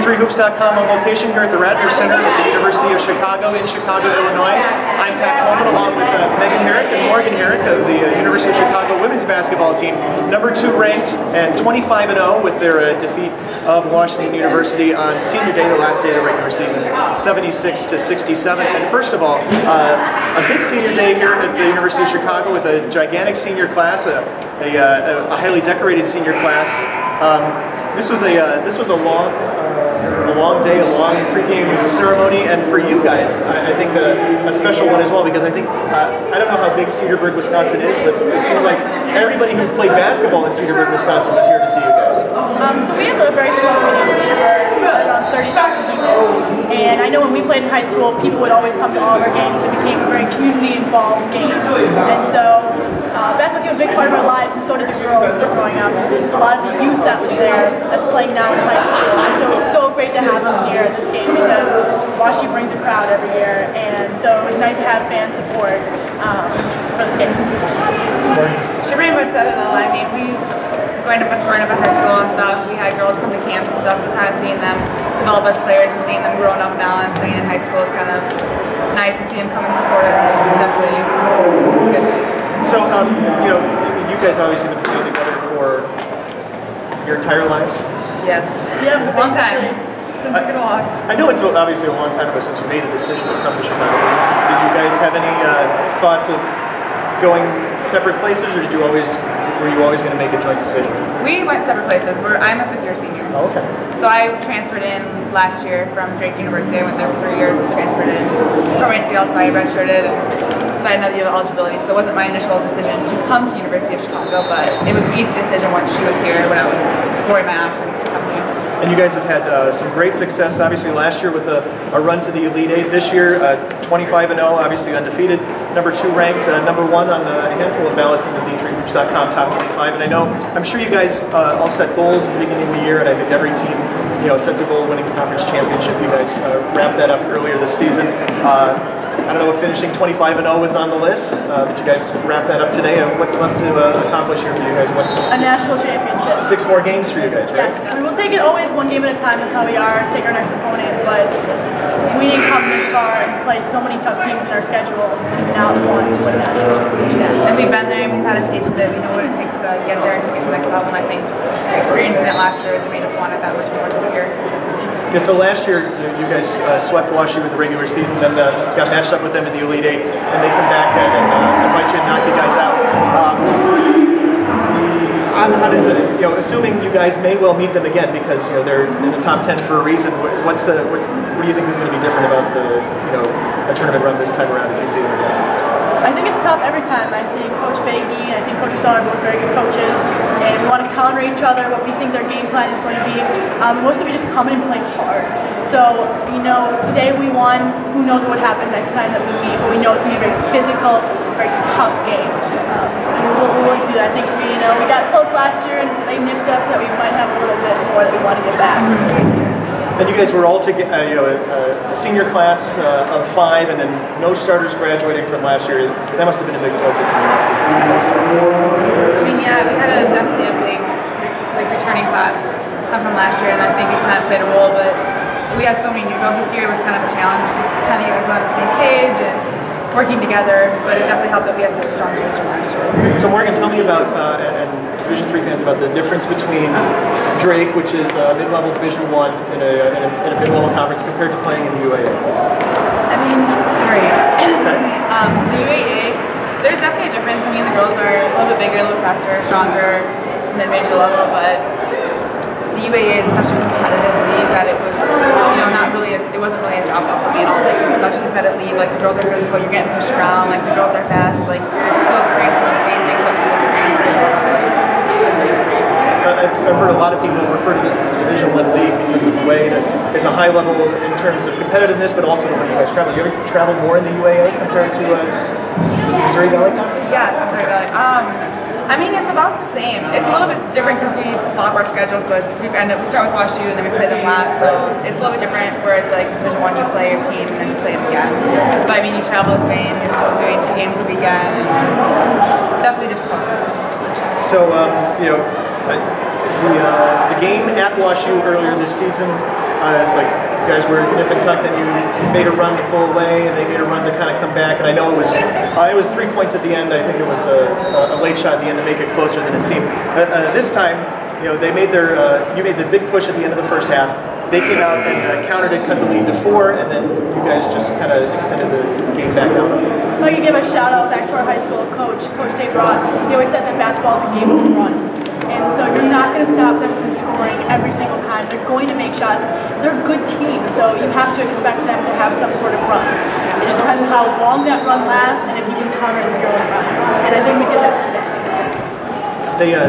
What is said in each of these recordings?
D3hoops.com on location here at the Radnor Center at the University of Chicago in Chicago, Illinois. I'm Pat Coleman along with Meghan Herrick and Morgan Herrick of the University of Chicago women's basketball team, #2 ranked and 25-0 with their defeat of Washington University on senior day, the last day of the regular season, 76-67. And first of all, a big senior day here at the University of Chicago with a gigantic senior class, a highly decorated senior class. This was a long day, a long pregame ceremony, and for you guys, I think a special one as well, because I think I don't know how big Cedarburg, Wisconsin is, but it seems like everybody who played basketball in Cedarburg, Wisconsin was here to see you guys. So we have a very small community in Cedarburg, around 30,000 people, and I know when we played in high school, people would always come to all of our games. It became a very community-involved game, and so basketball became a big part of our lives, and so did the girls as they're growing up. There's a lot of the youth that was there that's playing now in high school, and so it was so great to have them here at this game because Washington brings a crowd every year, and so it was nice to have fan support for this game. She pretty much said it all. I mean, we growing up at high school and stuff, we had girls come to camps and stuff, so kind of seeing them develop as players and seeing them growing up now and playing in high school is kind of nice, and seeing them come and support us is definitely good. So, you guys obviously been playing together for your entire lives? Yes. Yeah, long time. Since we could walk. I know it's obviously a long time ago since you made a decision to come to Chicago. Did you guys have any thoughts of going separate places, or were you always going to make a joint decision? We went separate places. I'm a fifth-year senior. Oh, okay. So I transferred in last year from Drake University. I went there for 3 years and transferred in from NCL, so I redshirted and decided another year of eligibility. So it wasn't my initial decision to come to University of Chicago, but it was an easy decision once she was here when I was exploring my options to come here. And you guys have had some great success, obviously last year with a run to the Elite Eight. This year, 25-0, obviously undefeated, #2 ranked, #1 on a handful of ballots in the D3hoops.com top 25. And I'm sure you guys all set goals at the beginning of the year, and I think every team sets a goal winning the conference championship. You guys wrapped that up earlier this season. I don't know if finishing 25-0 was on the list, but you guys wrap that up today. What's left to accomplish here for you guys? A national championship. 6 more games for you guys, right? Yes, we will take it always one game at a time. That's how we are. Take our next opponent, but we didn't come this far and play so many tough teams in our schedule to not want to win a national championship. Yeah. And we've been there and we've had a taste of it. We know what it takes to get there and take it to the next level. And I think experiencing it last year has made us want it that much more this year. Yeah, so last year you guys swept Washington with the regular season, then got matched up with them in the Elite Eight, and they come back and bite you and knock you guys out. How does it, assuming you guys may well meet them again because they're in the top 10 for a reason, what do you think is going to be different about a tournament run this time around if you see them again? I think it's tough every time. I think Coach Fahey and I think Coach Rousseau are both very good coaches, and we want to counter each other, what we think their game plan is going to be. Mostly we just come in and play hard. So, today we won. Who knows what would happen next time that we meet, but we know it's going to be a very physical, very tough game. We're willing to do that. I think we got close last year and they nipped us, that we might have a little bit more that we want to get back this year. And you guys were all together, a senior class of 5, and then no starters graduating from last year. That must have been a big focus in your season. I mean, yeah, we had definitely a big returning class come from last year, and I think it kind of played a role. But we had so many new girls this year; it was kind of a challenge trying to get everyone on the same page and working together. But it definitely helped that we had such a strong base from last year. So Morgan, tell me about and Division III fans about the difference between Drake, which is mid-level Division I in a mid-level conference, compared to playing in the UAA. I mean, sorry, excuse me. The UAA, there's definitely a difference. I mean, the girls are a little bit bigger, a little faster, stronger, mid-major level, but the UAA is such a competitive league that it was, it wasn't really a drop-off for me at all. Like, it's such a competitive league. Like, the girls are physical, you're getting pushed around. Like, the girls are fast. Like, you're still experiencing the same things that you experience in Division I, but it's Division III. I've heard a lot of people refer to this as a Division I league because of the way that it's a high level in terms of competitiveness, but also the way you guys travel. You ever travel more in the UAA compared to Missouri Valley Conference? Yes, Missouri Valley. I mean, it's about the same. It's a little bit different because we flop our schedule, so we start with WashU and then we play them last, so it's a little bit different. Whereas like Division I, you play your team and then you play them again. But I mean, you travel the same. You're still doing 2 games a weekend. And it's definitely difficult. So The game at WashU earlier this season, it's like you guys were nip and tuck, and you made a run to pull away, and they made a run to kind of come back. And I know it was 3 points at the end. I think it was a late shot at the end to make it closer than it seemed. This time, they made you made the big push at the end of the first half. They came out and countered it, cut the lead to 4, and then you guys just kind of extended the game back out. I'd like to give a shout out back to our high school coach, Coach Dave Ross. He always says that basketball is a game of runs. And so you're not going to stop them from scoring every single time. They're going to make shots. They're a good team, so you have to expect them to have some sort of runs. It just depends on how long that run lasts and if you can counter the throwing run. And I think we did that today.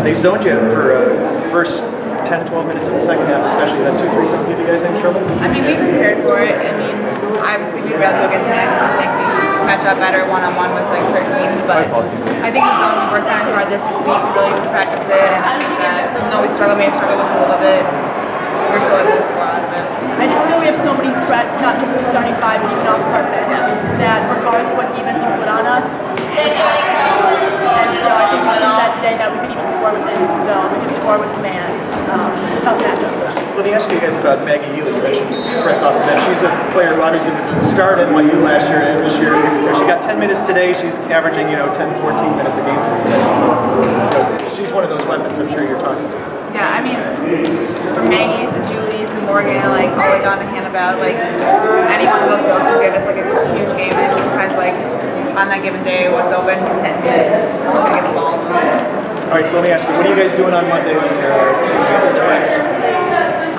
They zoned you for first 10-12 minutes in the second half, especially that 2 3s give you guys any trouble? I mean, we prepared for it. I mean, obviously we'd rather go against Meghan because I think we match up better one-on-one with like certain teams, but I think the zone we worked on hard this week. We really practiced it, and I think that even though we may have struggled with it a little bit, we're still able to score out of it. I just feel we have so many threats, not just in the starting 5, but even off the bench, that regardless of what defense will put on us, we're tough to go. And so I think we proved that today that we can even score within the zone, we can score with command. It's a tough matchup for them. Let me ask you guys about Maggie Ely. You mentioned threats off the bench. She's a player who obviously was a star at NYU last year and this year. She got 10 minutes today. She's averaging 10-14 minutes a game for you. She's one of those weapons I'm sure you're talking about. Yeah, I mean, from Maggie to Julie to Morgan, like all the way down to Hannibal, like any one of those girls can give us like a huge game. It just depends like on that given day what's open, who's hitting it, who's gonna get the ball most. All right, so let me ask you, what are you guys doing on Monday when you're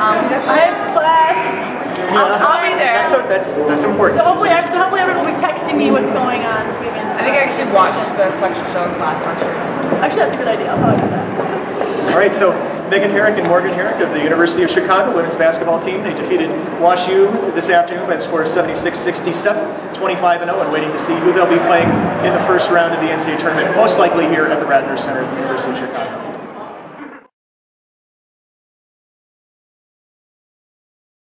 I have class. I'll be there. That's important. So hopefully everyone will be texting me what's going on this weekend. I think I should watch the selection show in class next year. Actually, that's a good idea. I'll probably do that. All right, so Meghan Herrick and Morgan Herrick of the University of Chicago women's basketball team. They defeated WashU this afternoon by a score of 76-67, 25-0, and waiting to see who they'll be playing in the first round of the NCAA tournament, most likely here at the Radnor Center at the University of Chicago.